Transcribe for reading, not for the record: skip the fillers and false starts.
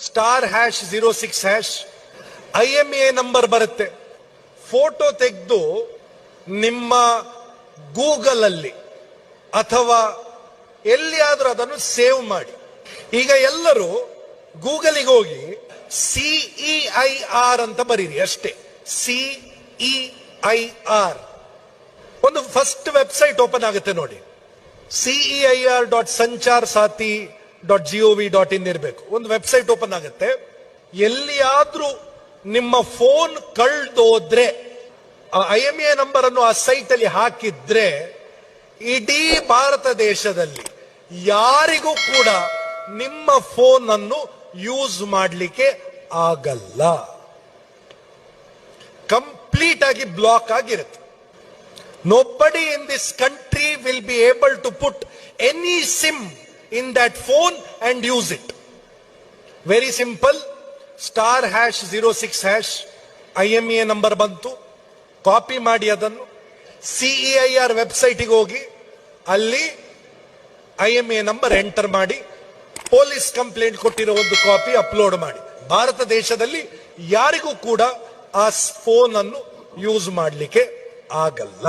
*#06# IMEI number ಬರುತ್ತೆ. Photo ತೆಗೆದು ನಿಮ್ಮ ಗೂಗಲ್ ಅಲ್ಲಿ ಅಥವಾ ಎಲ್ಲಿಯಾದ್ರೂ ಅದನ್ನು ಸೇವ್ ಮಾಡಿ. ಈಗ ಎಲ್ಲರೂ ಗೂಗಲಿಗೆ ಹೋಗಿ CEIR ಅಂತ ಬರೀರಿ ಅಷ್ಟೇ. CEIR ಒಂದು ಫಸ್ಟ್ ವೆಬ್ಸೈಟ್ ಓಪನ್ ಆಗುತ್ತೆ ನೋಡಿ. CEIR.sancharsati.gov.in ಇರಬೇಕು. ಒಂದು ವೆಬ್ಸೈಟ್ ಓಪನ್ ಆಗುತ್ತೆ. ಎಲ್ಲಿಯಾದ್ರೂ ನಿಮ್ಮ ಫೋನ್ ಕಳ್ದೋದ್ರೆ IMEI ನಂಬರ್ ಅನ್ನು ಆ ಸೈಟ್ ಅಲ್ಲಿ ಹಾಕಿದ್ರೆ ಇಡೀ ಭಾರತ ದೇಶದಲ್ಲಿ ಯಾರಿಗೂ ಕೂಡ ನಿಮ್ಮ ಫೋನ್ ಅನ್ನು ಯೂಸ್ ಮಾಡಲಿಕ್ಕೆ ಆಗಲ್ಲ. ಕಂಪ್ಲೀಟ್ ಆಗಿ ಬ್ಲಾಕ್ ಆಗಿರುತ್ತೆ. Nobody in this country will be able to put any SIM in that phone and use it. Very simple. *#06# IMEI number ಬಂತು. ಕಾಪಿ ಮಾಡಿ ಅದನ್ನು CEIR ವೆಬ್ಸೈಟಿಗೆ ಹೋಗಿ ಅಲ್ಲಿ IMEI ನಂಬರ್ ಎಂಟರ್ ಮಾಡಿ ಪೊಲೀಸ್ ಕಂಪ್ಲೇಂಟ್ ಕೊಟ್ಟಿರೋ ಒಂದು ಕಾಪಿ ಅಪ್ಲೋಡ್ ಮಾಡಿ. ಭಾರತ ದೇಶದಲ್ಲಿ ಯಾರಿಗೂ ಕೂಡ ಆ ಫೋನ್ ಅನ್ನು ಯೂಸ್ ಮಾಡಲಿಕ್ಕೆ ಆಗಲ್ಲ.